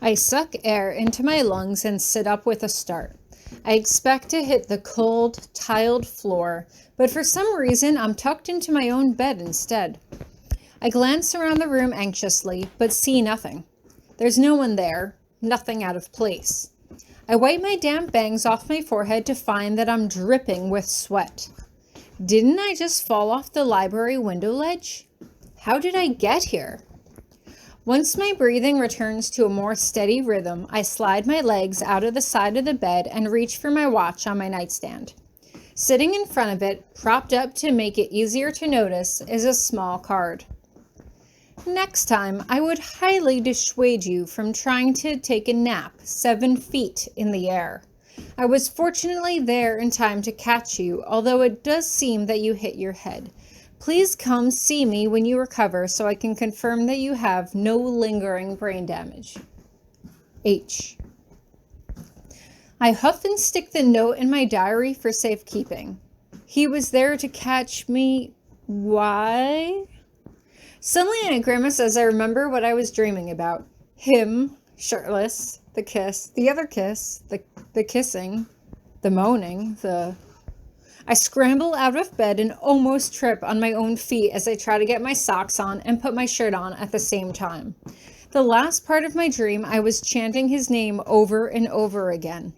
I suck air into my lungs and sit up with a start. I expect to hit the cold, tiled floor, but for some reason I'm tucked into my own bed instead. I glance around the room anxiously, but see nothing. There's no one there, nothing out of place. I wipe my damp bangs off my forehead to find that I'm dripping with sweat. Didn't I just fall off the library window ledge? How did I get here? Once my breathing returns to a more steady rhythm, I slide my legs out of the side of the bed and reach for my watch on my nightstand. Sitting in front of it, propped up to make it easier to notice, is a small card. Next time, I would highly dissuade you from trying to take a nap 7 feet in the air. I was fortunately there in time to catch you, although it does seem that you hit your head. Please come see me when you recover so I can confirm that you have no lingering brain damage. H. I huff and stick the note in my diary for safekeeping. He was there to catch me. Why? Suddenly I grimace as I remember what I was dreaming about. Him, shirtless, the kiss, the other kiss, the kissing, the moaning, I scramble out of bed and almost trip on my own feet as I try to get my socks on and put my shirt on at the same time. The last part of my dream, I was chanting his name over and over again.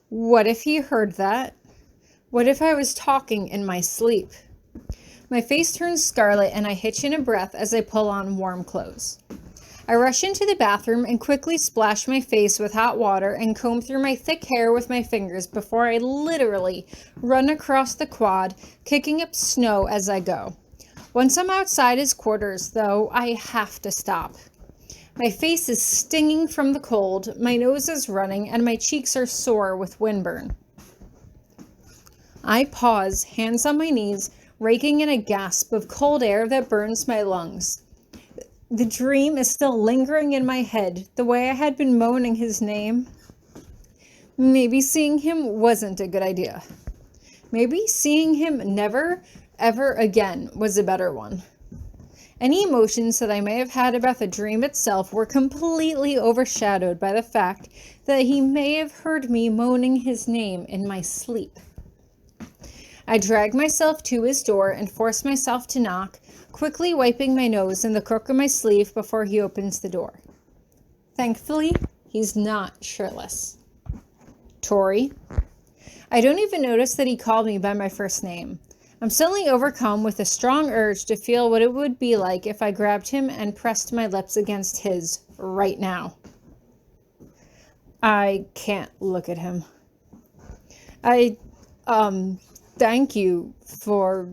What if he heard that? What if I was talking in my sleep? My face turns scarlet and I hitch in a breath as I pull on warm clothes. I rush into the bathroom and quickly splash my face with hot water and comb through my thick hair with my fingers before I literally run across the quad, kicking up snow as I go. Once I'm outside his quarters, though, I have to stop. My face is stinging from the cold, my nose is running, and my cheeks are sore with windburn. I pause, hands on my knees, raking in a gasp of cold air that burns my lungs. The dream is still lingering in my head, the way I had been moaning his name. Maybe seeing him wasn't a good idea. Maybe seeing him never, ever again was a better one. Any emotions that I may have had about the dream itself were completely overshadowed by the fact that he may have heard me moaning his name in my sleep. I drag myself to his door and force myself to knock, quickly wiping my nose in the crook of my sleeve before he opens the door. Thankfully, he's not shirtless. Tori. I don't even notice that he called me by my first name. I'm suddenly overcome with a strong urge to feel what it would be like if I grabbed him and pressed my lips against his right now. I can't look at him. Thank you for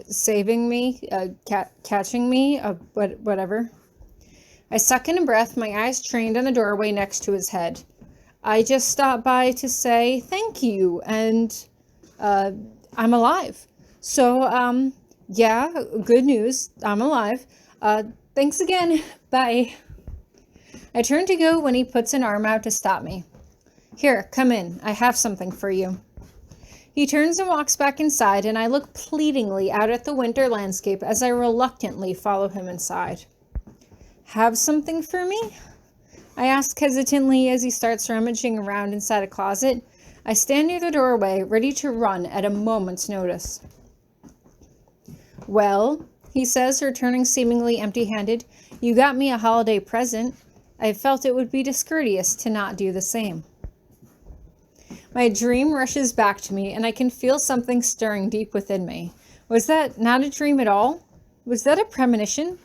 saving me, catching me, whatever. I suck in a breath, my eyes trained on the doorway next to his head. I just stopped by to say thank you, and I'm alive. So, yeah, good news. I'm alive. Thanks again. Bye. I turn to go when he puts an arm out to stop me. Here, come in. I have something for you. He turns and walks back inside, and I look pleadingly out at the winter landscape as I reluctantly follow him inside. Have something for me? I ask hesitantly as he starts rummaging around inside a closet. I stand near the doorway, ready to run at a moment's notice. Well, he says, returning seemingly empty-handed, you got me a holiday present. I felt it would be discourteous to not do the same. My dream rushes back to me, and I can feel something stirring deep within me. Was that not a dream at all? Was that a premonition?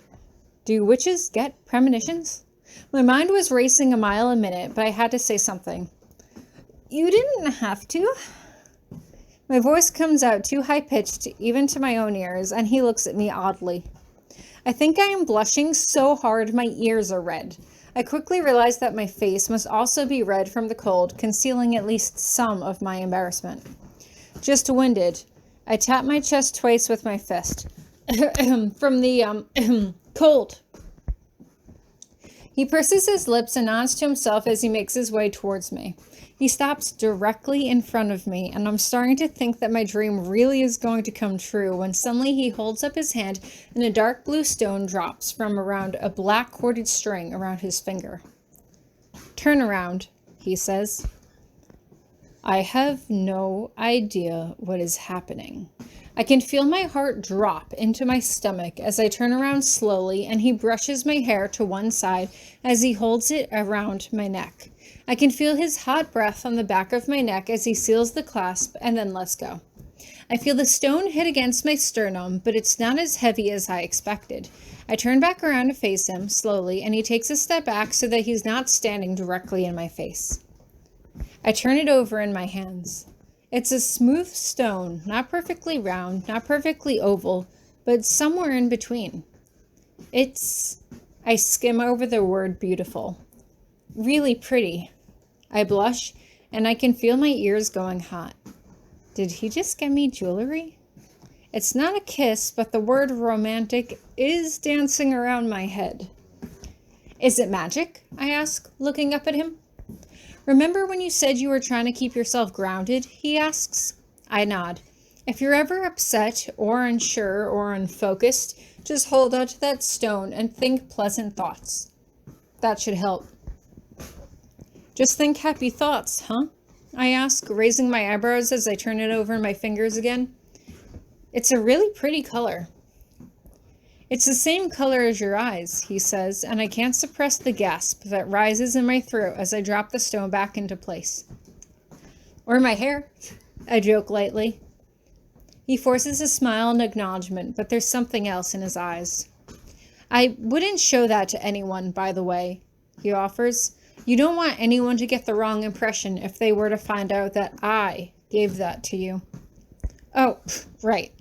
Do witches get premonitions? My mind was racing a mile a minute, but I had to say something. You didn't have to. My voice comes out too high-pitched, even to my own ears, and he looks at me oddly. I think I am blushing so hard my ears are red. I quickly realize that my face must also be red from the cold, concealing at least some of my embarrassment. Just winded. I tap my chest twice with my fist. From the, cold. He purses his lips and nods to himself as he makes his way towards me. He stops directly in front of me, and I'm starting to think that my dream really is going to come true when suddenly he holds up his hand and a dark blue stone drops from around a black corded string around his finger. Turn around, he says. I have no idea what is happening. I can feel my heart drop into my stomach as I turn around slowly, and he brushes my hair to one side as he holds it around my neck. I can feel his hot breath on the back of my neck as he seals the clasp and then lets go. I feel the stone hit against my sternum, but it's not as heavy as I expected. I turn back around to face him slowly, and he takes a step back so that he's not standing directly in my face. I turn it over in my hands. It's a smooth stone, not perfectly round, not perfectly oval, but somewhere in between. I skim over the word beautiful. Really pretty. I blush, and I can feel my ears going hot. Did he just get me jewelry? It's not a kiss, but the word romantic is dancing around my head. Is it magic? I ask, looking up at him. Remember when you said you were trying to keep yourself grounded? He asks. I nod. If you're ever upset or unsure or unfocused, just hold on to that stone and think pleasant thoughts. That should help. Just think happy thoughts, huh? I ask, raising my eyebrows as I turn it over my fingers again. It's a really pretty color. It's the same color as your eyes, he says, and I can't suppress the gasp that rises in my throat as I drop the stone back into place. Or my hair, I joke lightly. He forces a smile and acknowledgement, but there's something else in his eyes. I wouldn't show that to anyone, by the way, he offers. You don't want anyone to get the wrong impression if they were to find out that I gave that to you. Oh, right.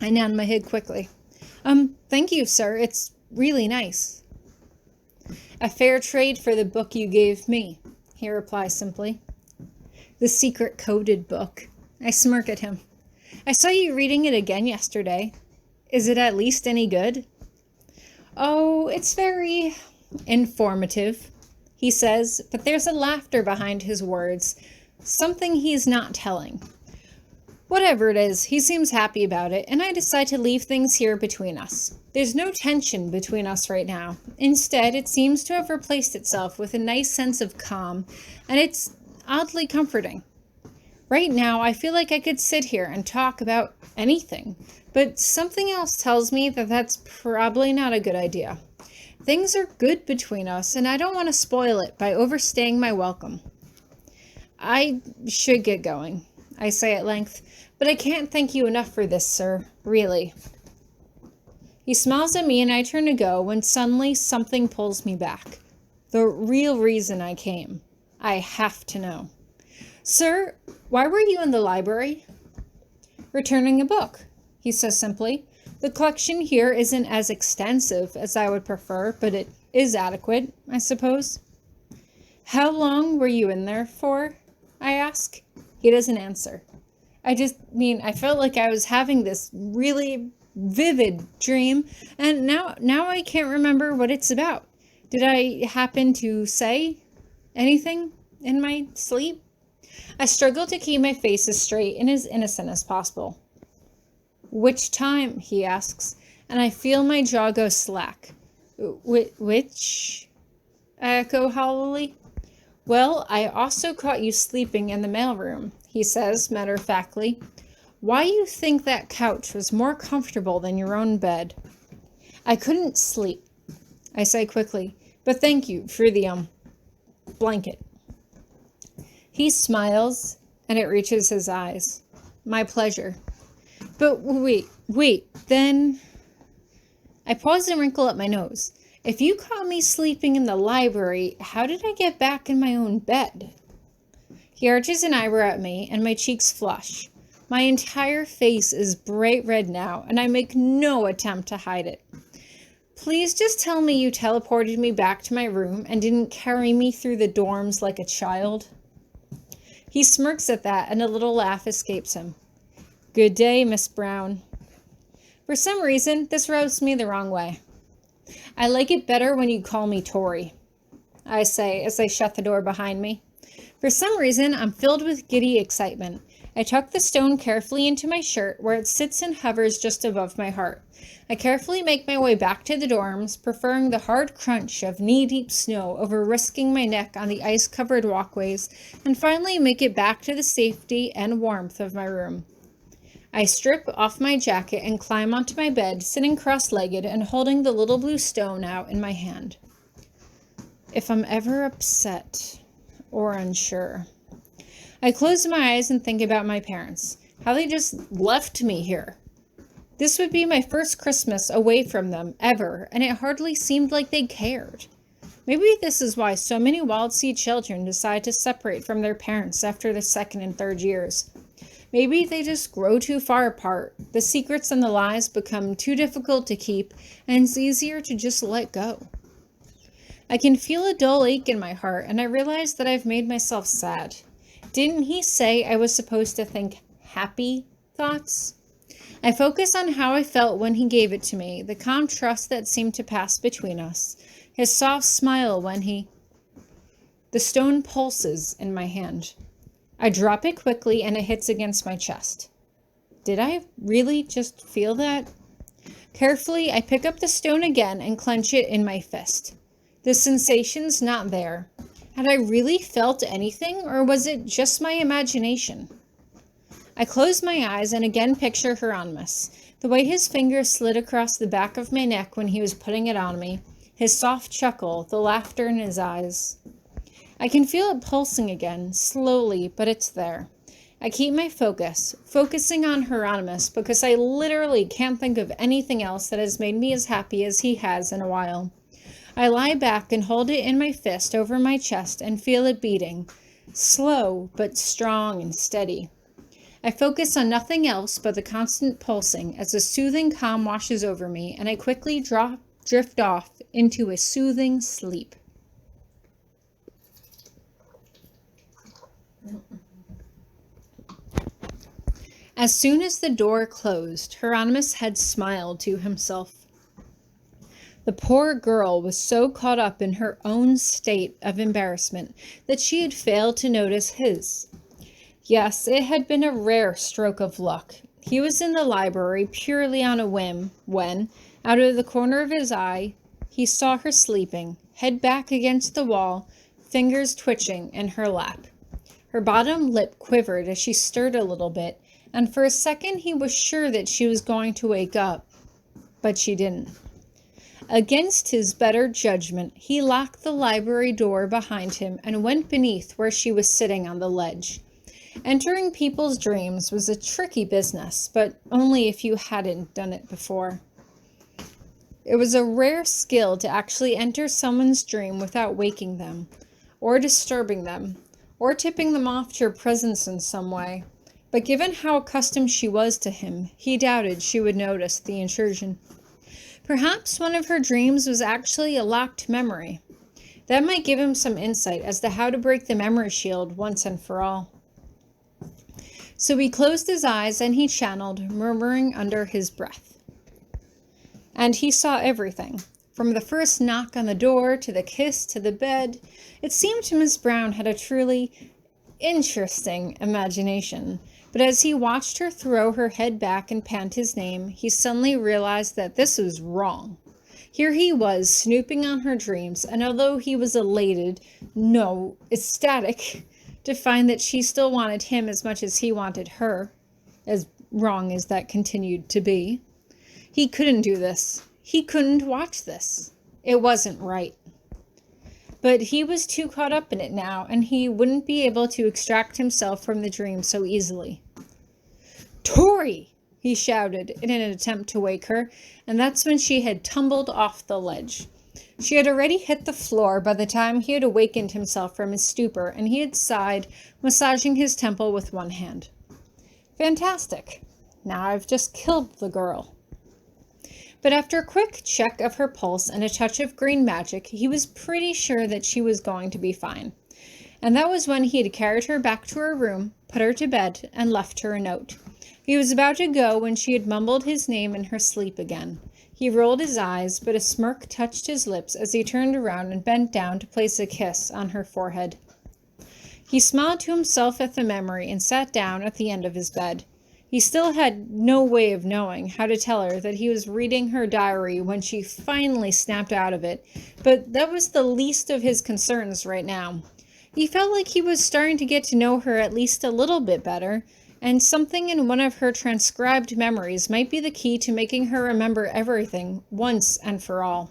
I nod my head quickly. Thank you, sir. It's really nice. A fair trade for the book you gave me, he replies simply. The secret coded book. I smirk at him. I saw you reading it again yesterday. Is it at least any good? Oh, it's very informative, he says, but there's a laughter behind his words, something he's not telling. Whatever it is, he seems happy about it, and I decide to leave things here between us. There's no tension between us right now. Instead, it seems to have replaced itself with a nice sense of calm, and it's oddly comforting. Right now, I feel like I could sit here and talk about anything, but something else tells me that that's probably not a good idea. Things are good between us, and I don't want to spoil it by overstaying my welcome. I should get going, I say at length, but I can't thank you enough for this, sir, really. He smiles at me and I turn to go when suddenly something pulls me back. The real reason I came. I have to know. Sir, why were you in the library? Returning a book, he says simply. The collection here isn't as extensive as I would prefer, but it is adequate, I suppose. How long were you in there for? I ask. He doesn't answer. I felt like I was having this really vivid dream, and now I can't remember what it's about. Did I happen to say anything in my sleep? I struggle to keep my face as straight and as innocent as possible. Which time? He asks, and I feel my jaw go slack. Which? I echo hollowly. Well, I also caught you sleeping in the mailroom, he says matter-of-factly. Why you think that couch was more comfortable than your own bed? I couldn't sleep, I say quickly, but thank you for the, blanket. He smiles, and it reaches his eyes. My pleasure. But wait, then... I pause and wrinkle up my nose. If you caught me sleeping in the library, how did I get back in my own bed? He arches an eyebrow at me, and my cheeks flush. My entire face is bright red now, and I make no attempt to hide it. Please just tell me you teleported me back to my room and didn't carry me through the dorms like a child. He smirks at that, and a little laugh escapes him. Good day, Miss Brown. For some reason, this rubs me the wrong way. I like it better when you call me Tori, I say as I shut the door behind me. For some reason, I'm filled with giddy excitement. I tuck the stone carefully into my shirt, where it sits and hovers just above my heart. I carefully make my way back to the dorms, preferring the hard crunch of knee-deep snow over risking my neck on the ice-covered walkways, and finally make it back to the safety and warmth of my room. I strip off my jacket and climb onto my bed, sitting cross-legged and holding the little blue stone out in my hand. If I'm ever upset or unsure, I close my eyes and think about my parents, how they just left me here. This would be my first Christmas away from them ever, and it hardly seemed like they cared. Maybe this is why so many Wild Seed children decide to separate from their parents after the second and third years. Maybe they just grow too far apart, the secrets and the lies become too difficult to keep, and it's easier to just let go. I can feel a dull ache in my heart, and I realize that I've made myself sad. Didn't he say I was supposed to think happy thoughts? I focus on how I felt when he gave it to me, the calm trust that seemed to pass between us, his soft smile when The stone pulses in my hand. I drop it quickly and it hits against my chest. Did I really just feel that? Carefully, I pick up the stone again and clench it in my fist. The sensation's not there. Had I really felt anything, or was it just my imagination? I close my eyes and again picture Hieronymous, the way his fingers slid across the back of my neck when he was putting it on me, his soft chuckle, the laughter in his eyes. I can feel it pulsing again, slowly, but it's there. I keep my focus, focusing on Hieronymous, because I literally can't think of anything else that has made me as happy as he has in a while. I lie back and hold it in my fist over my chest and feel it beating, slow but strong and steady. I focus on nothing else but the constant pulsing as a soothing calm washes over me, and I quickly drift off into a soothing sleep. As soon as the door closed, Hieronymous had smiled to himself. The poor girl was so caught up in her own state of embarrassment that she had failed to notice his. Yes, it had been a rare stroke of luck. He was in the library purely on a whim when, out of the corner of his eye, he saw her sleeping, head back against the wall, fingers twitching in her lap. Her bottom lip quivered as she stirred a little bit, and for a second he was sure that she was going to wake up, but she didn't. Against his better judgment, he locked the library door behind him and went beneath where she was sitting on the ledge. Entering people's dreams was a tricky business, but only if you hadn't done it before. It was a rare skill to actually enter someone's dream without waking them, or disturbing them, or tipping them off to your presence in some way. But given how accustomed she was to him, he doubted she would notice the intrusion. Perhaps one of her dreams was actually a locked memory. That might give him some insight as to how to break the memory shield once and for all. So he closed his eyes and he channeled, murmuring under his breath. And he saw everything, from the first knock on the door to the kiss to the bed. It seemed Miss Brown had a truly interesting imagination. But as he watched her throw her head back and pant his name, he suddenly realized that this was wrong. Here he was, snooping on her dreams, and although he was elated, no, ecstatic, to find that she still wanted him as much as he wanted her, as wrong as that continued to be, he couldn't do this. He couldn't watch this. It wasn't right. But he was too caught up in it now, and he wouldn't be able to extract himself from the dream so easily. "Tori!" he shouted in an attempt to wake her, and that's when she had tumbled off the ledge. She had already hit the floor by the time he had awakened himself from his stupor, and he had sighed, massaging his temple with one hand. "Fantastic. Now I've just killed the girl." But after a quick check of her pulse and a touch of green magic, he was pretty sure that she was going to be fine. And that was when he had carried her back to her room, put her to bed, and left her a note. He was about to go when she had mumbled his name in her sleep again. He rolled his eyes, but a smirk touched his lips as he turned around and bent down to place a kiss on her forehead. He smiled to himself at the memory and sat down at the end of his bed. He still had no way of knowing how to tell her that he was reading her diary when she finally snapped out of it, but that was the least of his concerns right now. He felt like he was starting to get to know her at least a little bit better, and something in one of her transcribed memories might be the key to making her remember everything once and for all.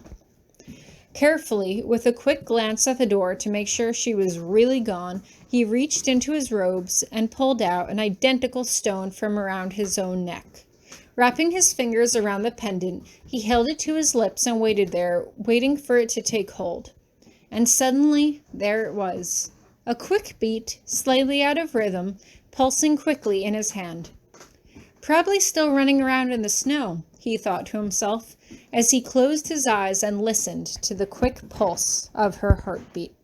Carefully, with a quick glance at the door to make sure she was really gone, he reached into his robes and pulled out an identical stone from around his own neck. Wrapping his fingers around the pendant, he held it to his lips and waited there, waiting for it to take hold. And suddenly, there it was. A quick beat, slightly out of rhythm, pulsing quickly in his hand. Probably still running around in the snow, he thought to himself, as he closed his eyes and listened to the quick pulse of her heartbeat.